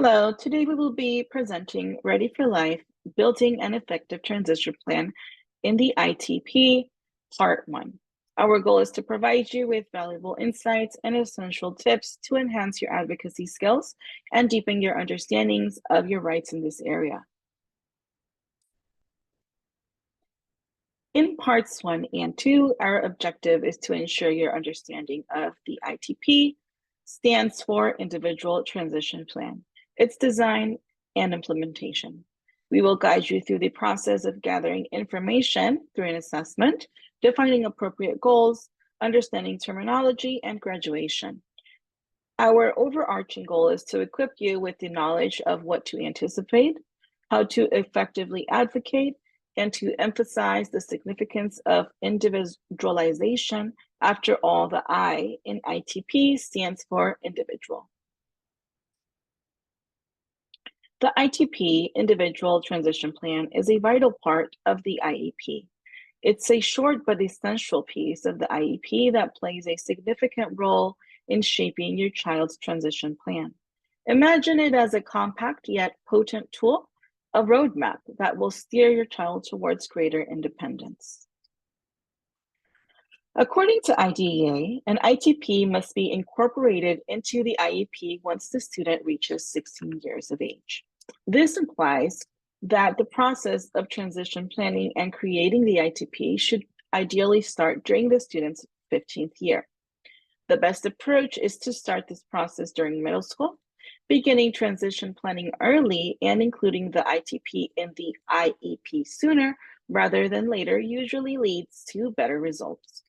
Hello, today we will be presenting Ready for Life, Building an Effective Transition Plan in the ITP, Part 1. Our goal is to provide you with valuable insights and essential tips to enhance your advocacy skills and deepen your understandings of your rights in this area. In Parts 1 and 2, our objective is to ensure your understanding of the ITP, stands for Individual Transition Plan, its design and implementation. We will guide you through the process of gathering information through an assessment, defining appropriate goals, understanding terminology, and graduation. Our overarching goal is to equip you with the knowledge of what to anticipate, how to effectively advocate, and to emphasize the significance of individualization. After all, the I in ITP stands for individual. The ITP, Individual Transition Plan, is a vital part of the IEP. It's a short but essential piece of the IEP that plays a significant role in shaping your child's transition plan. Imagine it as a compact yet potent tool, a roadmap that will steer your child towards greater independence. According to IDEA, an ITP must be incorporated into the IEP once the student reaches 16 years of age. This implies that the process of transition planning and creating the ITP should ideally start during the student's 15th year. The best approach is to start this process during middle school. Beginning transition planning early and including the ITP in the IEP sooner rather than later usually leads to better results.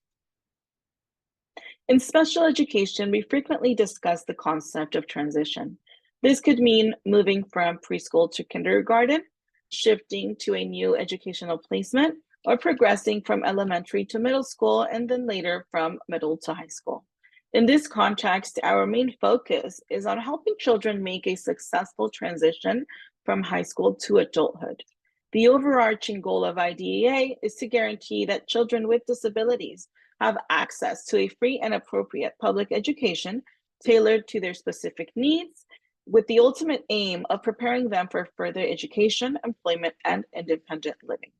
In special education, we frequently discuss the concept of transition. This could mean moving from preschool to kindergarten, shifting to a new educational placement, or progressing from elementary to middle school and then later from middle to high school. In this context, our main focus is on helping children make a successful transition from high school to adulthood. The overarching goal of IDEA is to guarantee that children with disabilities have access to a free and appropriate public education tailored to their specific needs, with the ultimate aim of preparing them for further education, employment, and independent living.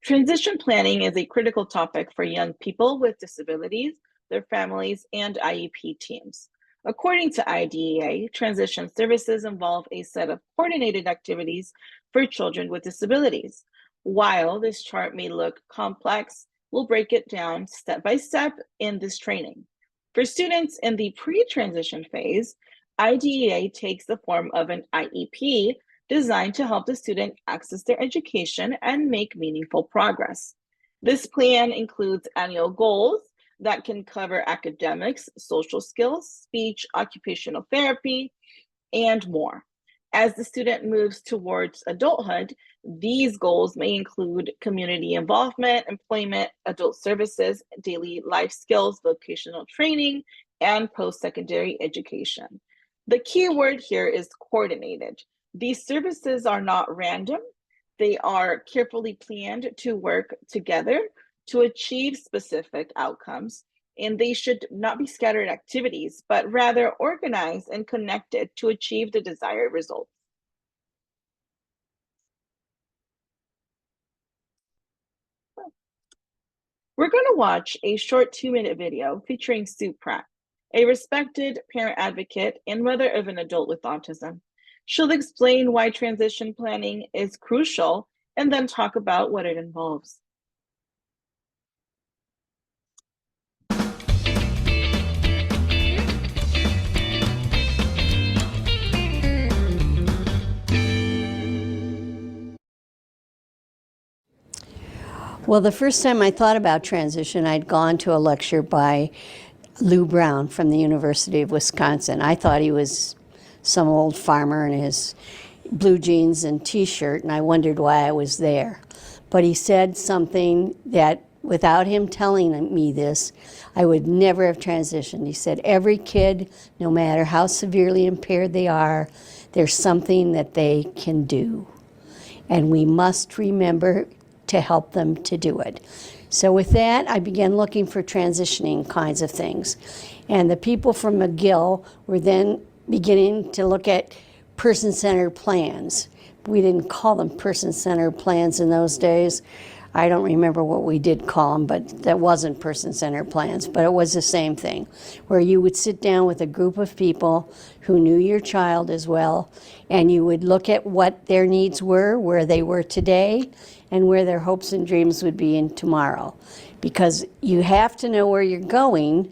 Transition planning is a critical topic for young people with disabilities, their families, and IEP teams. According to IDEA, transition services involve a set of coordinated activities for children with disabilities. While this chart may look complex, we'll break it down step by step in this training. For students in the pre-transition phase, IDEA takes the form of an IEP designed to help the student access their education and make meaningful progress. This plan includes annual goals that can cover academics, social skills, speech, occupational therapy, and more. As the student moves towards adulthood, these goals may include community involvement, employment, adult services, daily life skills, vocational training, and post-secondary education. The key word here is coordinated. These services are not random. They are carefully planned to work together to achieve specific outcomes, and they should not be scattered activities, but rather organized and connected to achieve the desired results. We're going to watch a short 2-minute video featuring Sue Pratt, a respected parent advocate and mother of an adult with autism. She'll explain why transition planning is crucial and then talk about what it involves. Well, the first time I thought about transition, I'd gone to a lecture by Lou Brown from the University of Wisconsin. I thought he was some old farmer in his blue jeans and t-shirt, and I wondered why I was there. But he said something that, without him telling me this, I would never have transitioned. He said, every kid, no matter how severely impaired they are, there's something that they can do. And we must remember to help them to do it. So with that, I began looking for transitioning kinds of things. And the people from McGill were then beginning to look at person-centered plans. We didn't call them person-centered plans in those days. I don't remember what we did call them, but that wasn't person-centered plans, but it was the same thing, where you would sit down with a group of people who knew your child as well, and you would look at what their needs were, where they were today, and where their hopes and dreams would be in tomorrow. Because you have to know where you're going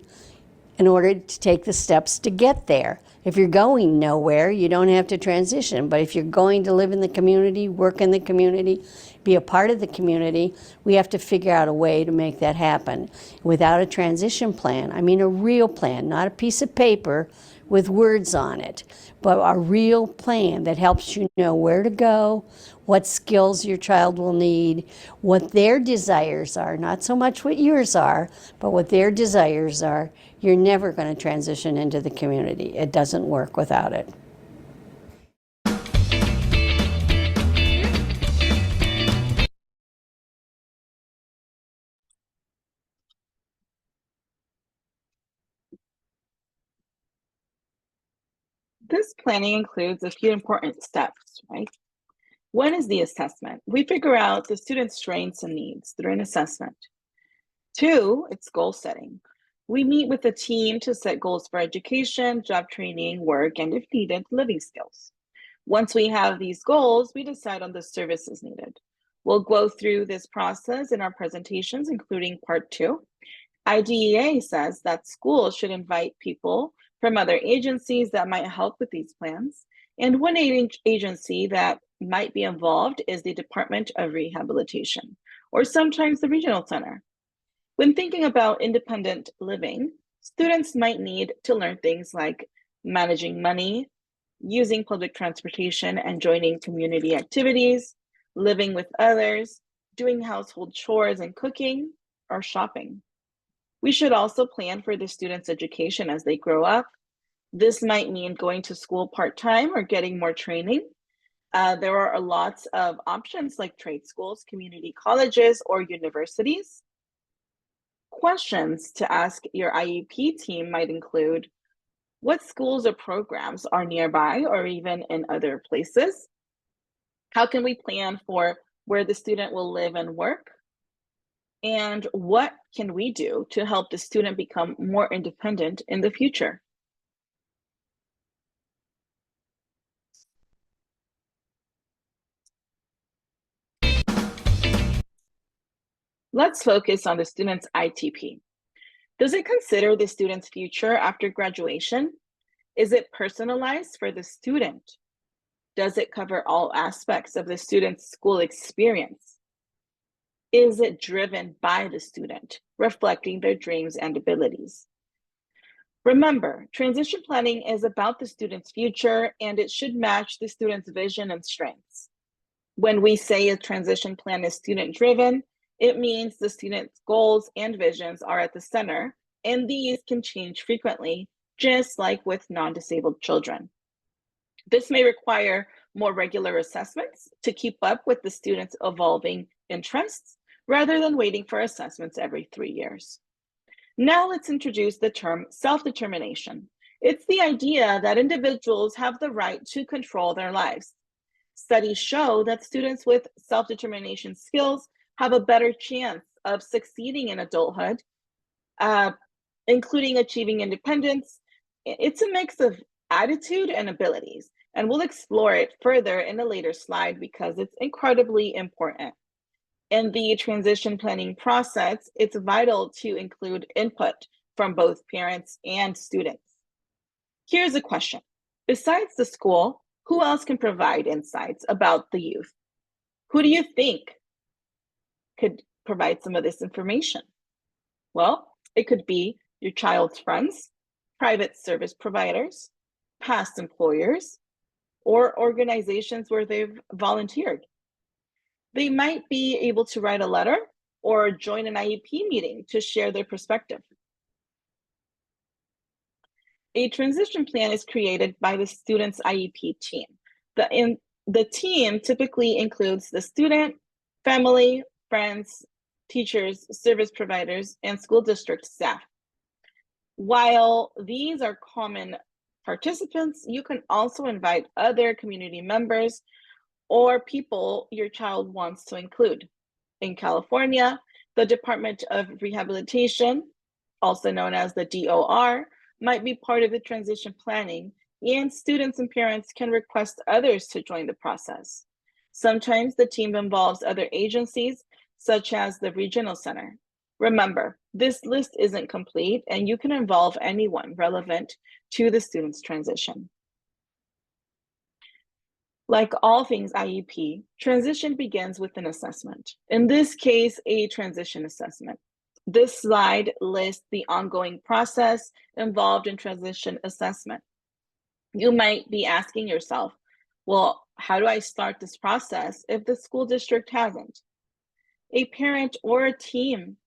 in order to take the steps to get there. If you're going nowhere, you don't have to transition. But if you're going to live in the community, work in the community, be a part of the community, we have to figure out a way to make that happen. Without a transition plan, I mean a real plan, not a piece of paper with words on it, but a real plan that helps you know where to go, what skills your child will need, what their desires are, not so much what yours are, but what their desires are. You're never going to transition into the community. It doesn't work without it. This planning includes a few important steps, right? One is the assessment. We figure out the student's strengths and needs through an assessment. Two, it's goal setting. We meet with the team to set goals for education, job training, work, and if needed, living skills. Once we have these goals, we decide on the services needed. We'll go through this process in our presentations, including part 2. IDEA says that schools should invite people from other agencies that might help with these plans. And one agency that might be involved is the Department of Rehabilitation, or sometimes the Regional Center. When thinking about independent living, students might need to learn things like managing money, using public transportation and joining community activities, living with others, doing household chores and cooking, or shopping. We should also plan for the students' education as they grow up. This might mean going to school part-time or getting more training. There are lots of options like trade schools, community colleges, or universities. Questions to ask your IEP team might include, what schools or programs are nearby or even in other places? How can we plan for where the student will live and work? And what can we do to help the student become more independent in the future? Let's focus on the student's ITP. Does it consider the student's future after graduation? Is it personalized for the student? Does it cover all aspects of the student's school experience? Is it driven by the student, reflecting their dreams and abilities? Remember, transition planning is about the student's future, and it should match the student's vision and strengths. When we say a transition plan is student-driven, it means the student's goals and visions are at the center, and these can change frequently, just like with non-disabled children. This may require more regular assessments to keep up with the student's evolving interests, rather than waiting for assessments every 3 years. Now let's introduce the term self-determination. It's the idea that individuals have the right to control their lives. Studies show that students with self-determination skills have a better chance of succeeding in adulthood, including achieving independence. It's a mix of attitude and abilities, and we'll explore it further in a later slide because it's incredibly important. In the transition planning process, it's vital to include input from both parents and students. Here's a question. Besides the school, who else can provide insights about the youth? Who do you think could provide some of this information? Well, it could be your child's friends, private service providers, past employers, or organizations where they've volunteered. They might be able to write a letter or join an IEP meeting to share their perspective. A transition plan is created by the student's IEP team. The team typically includes the student, family, friends, teachers, service providers, and school district staff. While these are common Participants, you can also invite other community members or people your child wants to include. In California, the Department of Rehabilitation, also known as the DOR, might be part of the transition planning, and students and parents can request others to join the process. Sometimes the team involves other agencies, such as the Regional Center. Remember, this list isn't complete, and you can involve anyone relevant to the student's transition. Like all things IEP, transition begins with an assessment. In this case, a transition assessment. This slide lists the ongoing process involved in transition assessment. You might be asking yourself, well, how do I start this process if the school district hasn't? A parent or a team,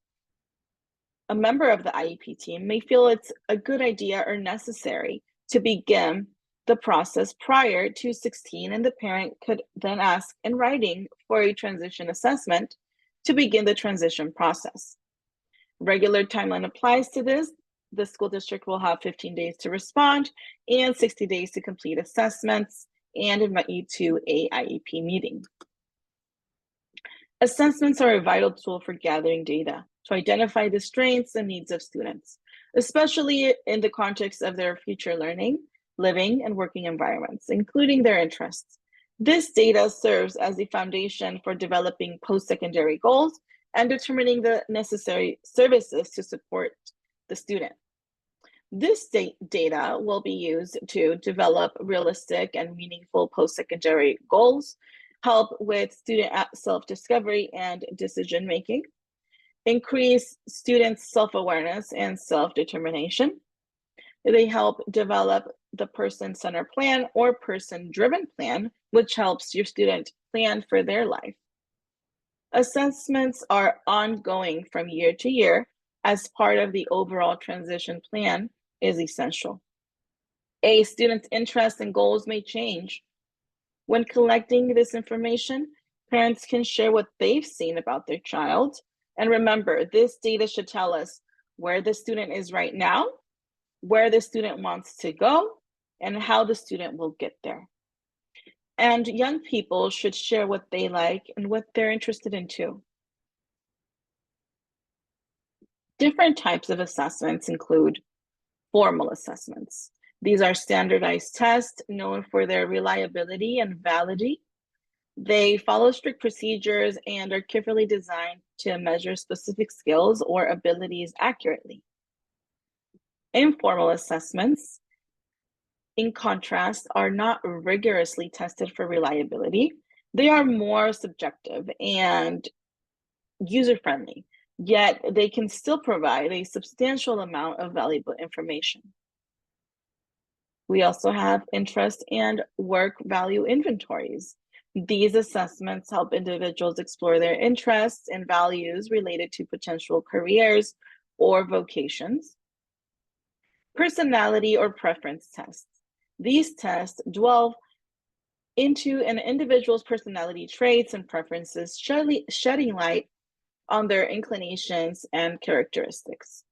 a member of the IEP team, may feel it's a good idea or necessary to begin the process prior to 16, and the parent could then ask in writing for a transition assessment to begin the transition process. Regular timeline applies to this. The school district will have 15 days to respond and 60 days to complete assessments and invite you to a IEP meeting. Assessments are a vital tool for gathering data to identify the strengths and needs of students, especially in the context of their future learning, living, and working environments, including their interests. This data serves as the foundation for developing post-secondary goals and determining the necessary services to support the student. This data will be used to develop realistic and meaningful post-secondary goals, help with student self-discovery and decision-making, increase students' self-awareness and self-determination. They help develop the person-centered plan or person-driven plan, which helps your student plan for their life. Assessments are ongoing from year to year as part of the overall transition plan is essential. A student's interests and goals may change. When collecting this information, parents can share what they've seen about their child. And remember, this data should tell us where the student is right now, where the student wants to go, and how the student will get there. And young people should share what they like and what they're interested in too. Different types of assessments include formal assessments. These are standardized tests known for their reliability and validity. They follow strict procedures and are carefully designed to measure specific skills or abilities accurately. Informal assessments, in contrast, are not rigorously tested for reliability. They are more subjective and user-friendly, yet they can still provide a substantial amount of valuable information. We also have interest and work value inventories. These assessments help individuals explore their interests and values related to potential careers or vocations. Personality or preference tests. These tests delve into an individual's personality traits and preferences, shedding light on their inclinations and characteristics.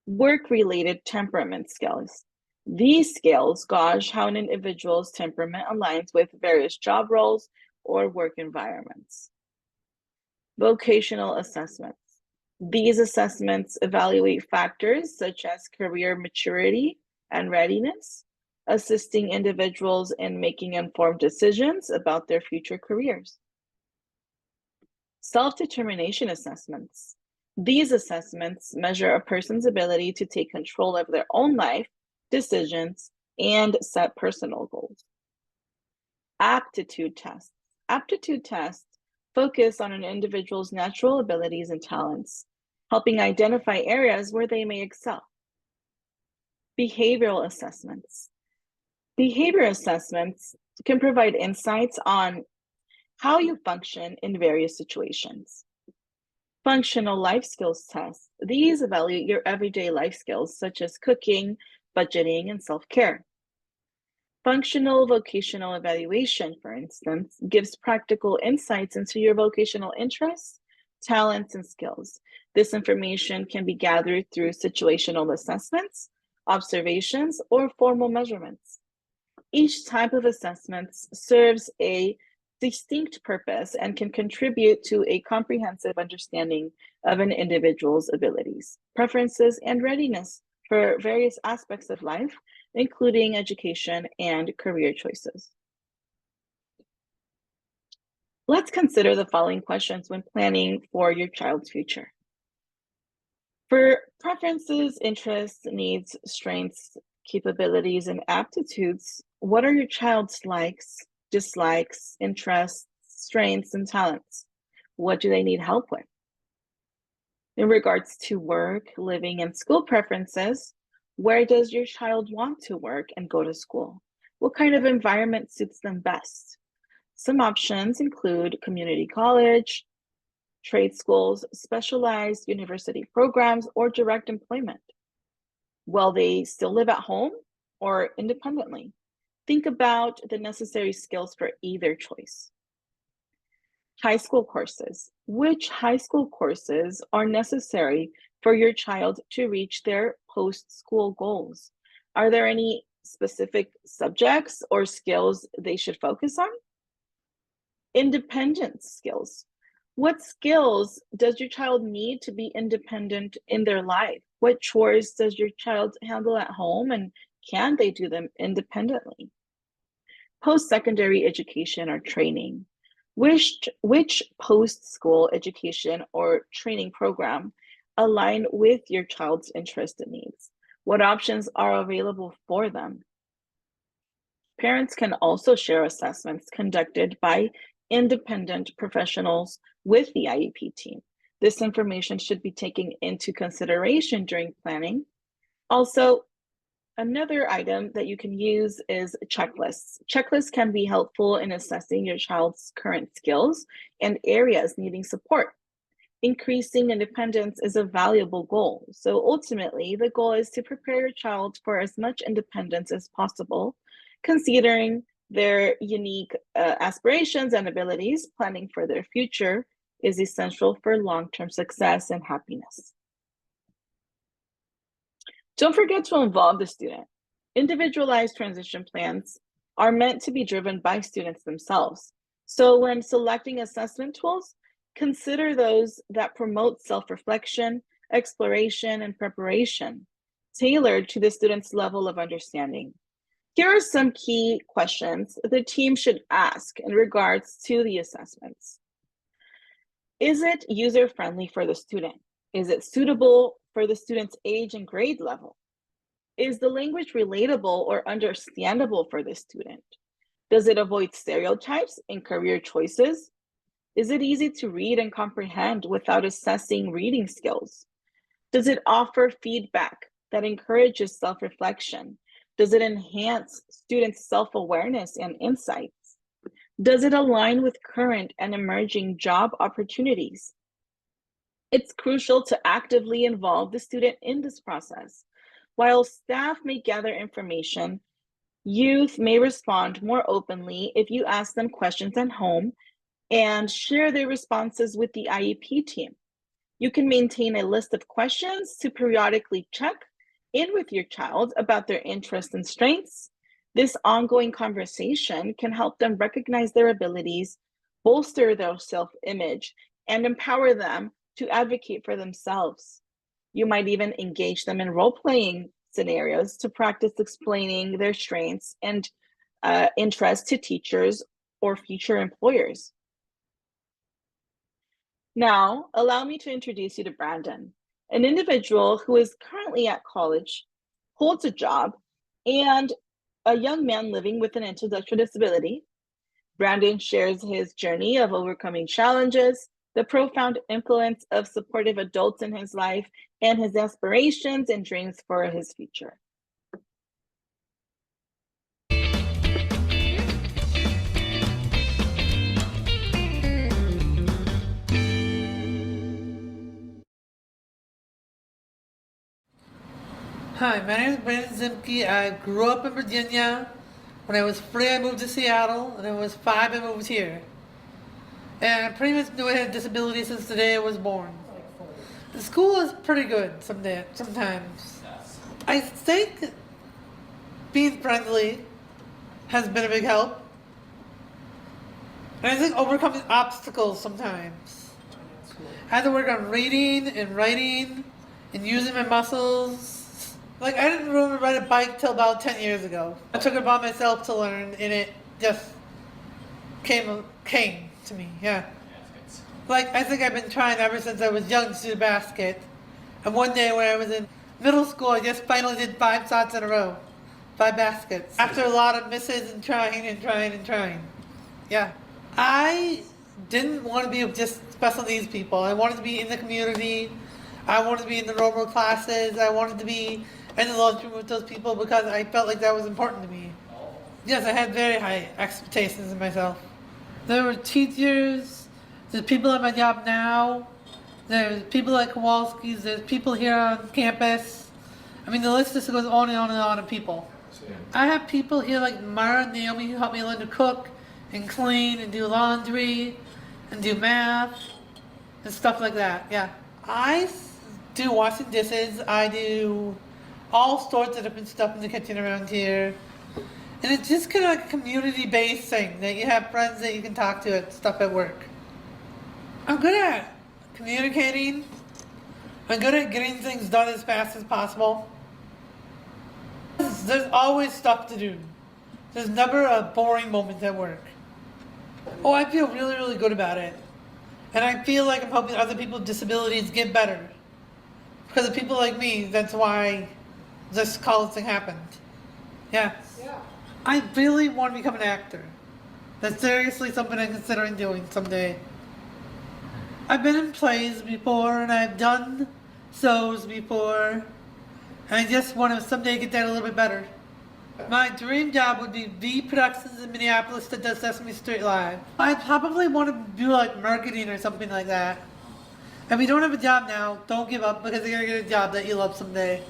Work-related temperament scales. These scales gauge how an individual's temperament aligns with various job roles or work environments. Vocational assessments. These assessments evaluate factors such as career maturity and readiness, assisting individuals in making informed decisions about their future careers. Self-determination assessments. These assessments measure a person's ability to take control of their own life, decisions, and set personal goals. Aptitude tests. Aptitude tests focus on an individual's natural abilities and talents, helping identify areas where they may excel. Behavioral assessments. Behavior assessments can provide insights on how you function in various situations. Functional life skills tests. These evaluate your everyday life skills such as cooking, budgeting, and self-care. Functional vocational evaluation, for instance, gives practical insights into your vocational interests, talents, and skills. This information can be gathered through situational assessments observations, or formal measurements. Each type of assessment serves a distinct purpose and can contribute to a comprehensive understanding of an individual's abilities, preferences, and readiness for various aspects of life, including education and career choices. Let's consider the following questions when planning for your child's future. For preferences, interests, needs, strengths, capabilities, and aptitudes, what are your child's likes, dislikes, interests, strengths, and talents? What do they need help with? In regards to work, living, and school preferences, where does your child want to work and go to school? What kind of environment suits them best? Some options include community college, trade schools, specialized university programs, or direct employment. Will they still live at home or independently? Think about the necessary skills for either choice. High school courses. Which high school courses are necessary for your child to reach their post-school goals? Are there any specific subjects or skills they should focus on? Independence skills. What skills does your child need to be independent in their life? What chores does your child handle at home, and can they do them independently? Post-secondary education or training. Which post-school education or training program align with your child's interest and needs? What options are available for them? Parents can also share assessments conducted by independent professionals with the IEP team. This information should be taken into consideration during planning. Also, another item that you can use is checklists. Checklists can be helpful in assessing your child's current skills and areas needing support. Increasing independence is a valuable goal. So ultimately, the goal is to prepare your child for as much independence as possible, considering their unique aspirations and abilities. Planning for their future is essential for long-term success and happiness. Don't forget to involve the student. Individualized transition plans are meant to be driven by students themselves. So when selecting assessment tools, consider those that promote self-reflection, exploration, and preparation, tailored to the student's level of understanding. Here are some key questions the team should ask in regards to the assessments. Is it user-friendly for the student? Is it suitable for the student's age and grade level? Is the language relatable or understandable for the student? Does it avoid stereotypes in career choices? Is it easy to read and comprehend without assessing reading skills? Does it offer feedback that encourages self-reflection? Does it enhance students' self-awareness and insights? Does it align with current and emerging job opportunities? It's crucial to actively involve the student in this process. While staff may gather information, youth may respond more openly if you ask them questions at home and share their responses with the IEP team. You can maintain a list of questions to periodically check in with your child about their interests and strengths. This ongoing conversation can help them recognize their abilities, bolster their self-image, and empower them to advocate for themselves. You might even engage them in role-playing scenarios to practice explaining their strengths and interests to teachers or future employers. Now, allow me to introduce you to Brandon, an individual who is currently at college, holds a job, and a young man living with an intellectual disability. Brandon shares his journey of overcoming challenges, the profound influence of supportive adults in his life, and his aspirations and dreams for his future. Hi, my name is Brandon Zimke. I grew up in Virginia. When I was 3, I moved to Seattle, and when I was 5, I moved here. And I pretty much knew I had a disability since the day I was born. The school is pretty good sometimes. I think being friendly has been a big help. And I think overcoming obstacles sometimes. I had to work on reading and writing and using my muscles. Like, I didn't really ride a bike till about 10 years ago. I took it upon myself to learn, and it just came to me, yeah. Like, I think I've been trying ever since I was young to do basket. And one day when I was in middle school, I just finally did 5 shots in a row. 5 baskets. After a lot of misses and trying and trying and trying. Yeah. I didn't want to be with just special needs people. I wanted to be in the community. I wanted to be in the normal classes. I wanted to be in the lunchroom with those people because I felt like that was important to me. Yes, I had very high expectations of myself. There were teachers, there's people at my job now, there's people at Kowalski's, there's people here on campus. I mean, the list just goes on and on and on of people. I have people here like Mara and Naomi who help me learn to cook and clean and do laundry and do math and stuff like that. Yeah. I do washing dishes. I do all sorts of different stuff in the kitchen around here. And it's just kind of like a community-based thing that you have friends that you can talk to at stuff at work. I'm good at communicating. I'm good at getting things done as fast as possible. There's always stuff to do. There's never a boring moment at work. Oh, I feel really, really good about it. And I feel like I'm helping other people with disabilities get better. Because of people like me, that's why this college thing happened. Yeah. I really want to become an actor. That's seriously something I'm considering doing someday. I've been in plays before and I've done shows before. And I just want to someday get that a little bit better. My dream job would be V Productions in Minneapolis that does Sesame Street Live. I probably want to do like marketing or something like that. If you don't have a job now, don't give up because you're going to get a job that you love someday.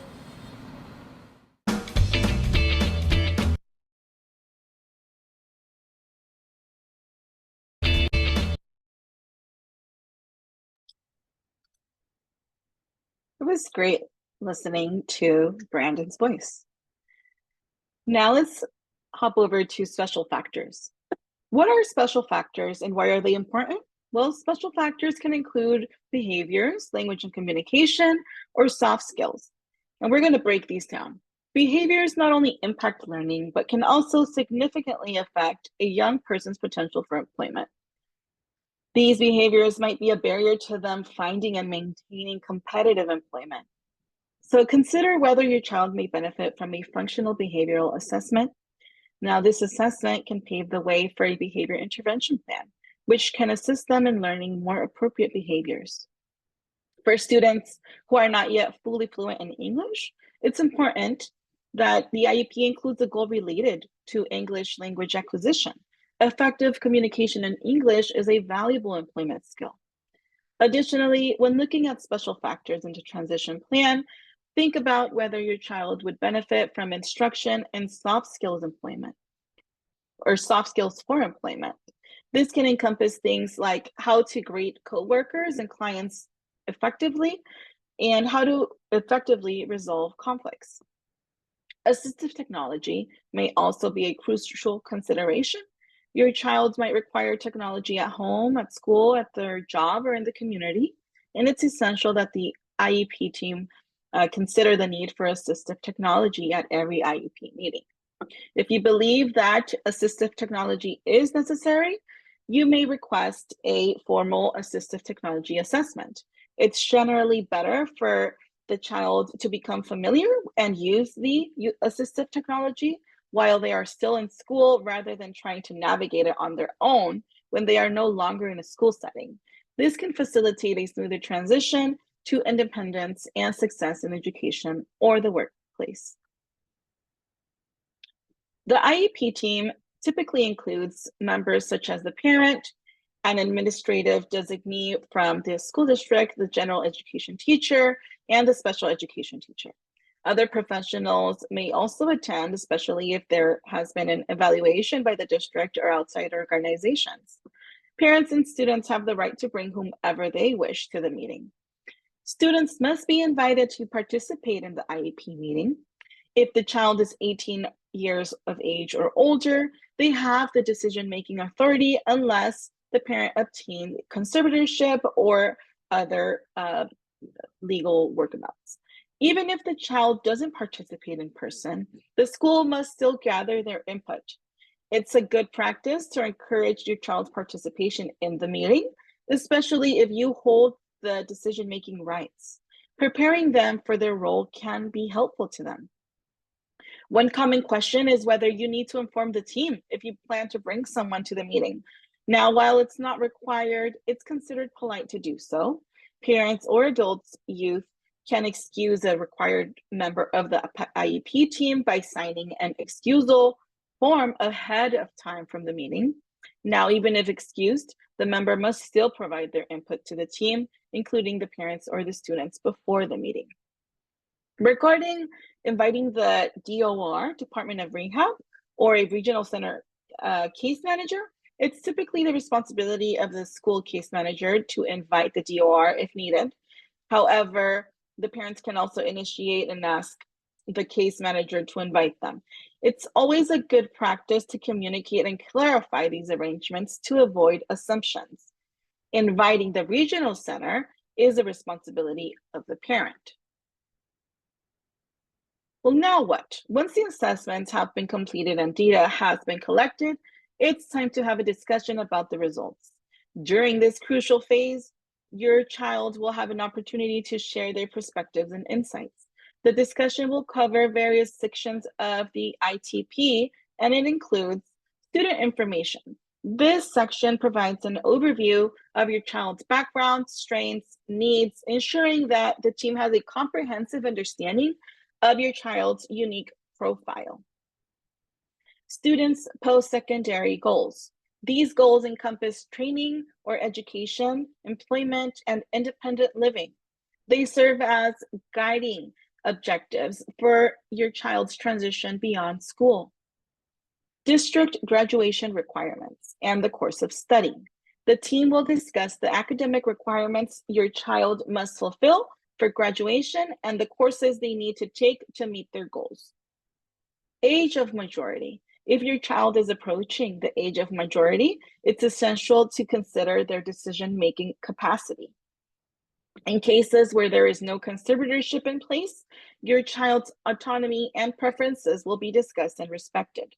It was great listening to Brandon's voice. Now let's hop over to special factors. What are special factors and why are they important? Well, special factors can include behaviors, language and communication, or soft skills. And we're going to break these down. Behaviors not only impact learning, but can also significantly affect a young person's potential for employment. These behaviors might be a barrier to them finding and maintaining competitive employment. So consider whether your child may benefit from a functional behavioral assessment. Now, this assessment can pave the way for a behavior intervention plan, which can assist them in learning more appropriate behaviors. For students who are not yet fully fluent in English, it's important that the IEP includes a goal related to English language acquisition. Effective communication in English is a valuable employment skill. Additionally, when looking at special factors into transition plan, think about whether your child would benefit from instruction in soft skills employment or soft skills for employment. This can encompass things like how to greet coworkers and clients effectively and how to effectively resolve conflicts. Assistive technology may also be a crucial consideration. Your child might require technology at home, at school, at their job, or in the community, and it's essential that the IEP team consider the need for assistive technology at every IEP meeting. If you believe that assistive technology is necessary, you may request a formal assistive technology assessment. It's generally better for the child to become familiar and use the assistive technology while they are still in school rather than trying to navigate it on their own when they are no longer in a school setting. This can facilitate a smoother transition to independence and success in education or the workplace. The IEP team typically includes members such as the parent, an administrative designee from the school district, the general education teacher, and the special education teacher. Other professionals may also attend, especially if there has been an evaluation by the district or outside organizations. Parents and students have the right to bring whomever they wish to the meeting. Students must be invited to participate in the IEP meeting. If the child is 18 years of age or older, they have the decision-making authority unless the parent obtained conservatorship or other legal workabouts. Even if the child doesn't participate in person, the school must still gather their input. It's a good practice to encourage your child's participation in the meeting, especially if you hold the decision-making rights. Preparing them for their role can be helpful to them. One common question is whether you need to inform the team if you plan to bring someone to the meeting. Now, while it's not required, it's considered polite to do so. Parents or adults, youth can excuse a required member of the IEP team by signing an excusal form ahead of time from the meeting. Now, even if excused, the member must still provide their input to the team, including the parents or the students before the meeting. Regarding inviting the DOR, Department of Rehab, or a regional center case manager, it's typically the responsibility of the school case manager to invite the DOR if needed. However, the parents can also initiate and ask the case manager to invite them. It's always a good practice to communicate and clarify these arrangements to avoid assumptions. Inviting the regional center is a responsibility of the parent. Well, now what? Once the assessments have been completed and data has been collected, it's time to have a discussion about the results. During this crucial phase, your child will have an opportunity to share their perspectives and insights. The discussion will cover various sections of the ITP, and it includes student information. This section provides an overview of your child's background, strengths, needs, ensuring that the team has a comprehensive understanding of your child's unique profile. Students' post-secondary goals. These goals encompass training or education, employment, and independent living. They serve as guiding objectives for your child's transition beyond school. District graduation requirements and the course of study. The team will discuss the academic requirements your child must fulfill for graduation and the courses they need to take to meet their goals. Age of majority. If your child is approaching the age of majority, it's essential to consider their decision-making capacity. In cases where there is no conservatorship in place, your child's autonomy and preferences will be discussed and respected.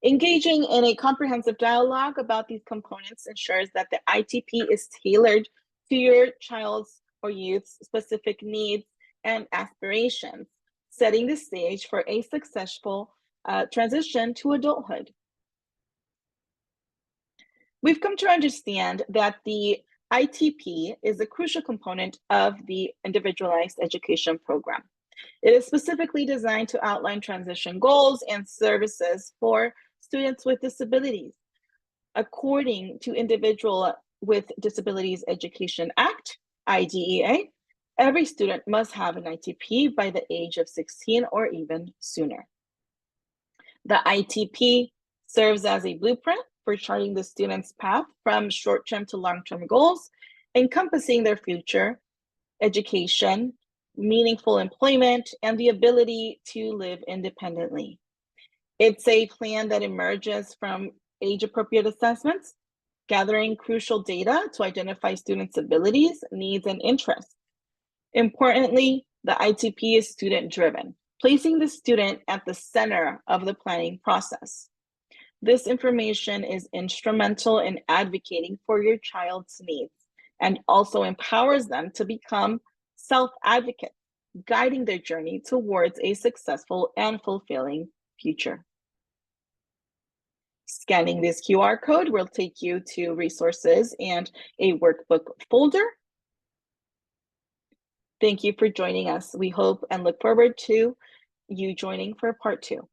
Engaging in a comprehensive dialogue about these components ensures that the ITP is tailored to your child's or youth's specific needs and aspirations, setting the stage for a successful transition to adulthood. We've come to understand that the ITP is a crucial component of the individualized education program. It is specifically designed to outline transition goals and services for students with disabilities. According to Individual with Disabilities Education Act, IDEA, every student must have an ITP by the age of 16 or even sooner. The ITP serves as a blueprint for charting the student's path from short-term to long-term goals, encompassing their future, education, meaningful employment, and the ability to live independently. It's a plan that emerges from age-appropriate assessments, gathering crucial data to identify students' abilities, needs, and interests. Importantly, the ITP is student-driven, placing the student at the center of the planning process. This information is instrumental in advocating for your child's needs and also empowers them to become self-advocates, guiding their journey towards a successful and fulfilling future. Scanning this QR code will take you to resources and a workbook folder. Thank you for joining us. We hope and look forward to you joining for part 2.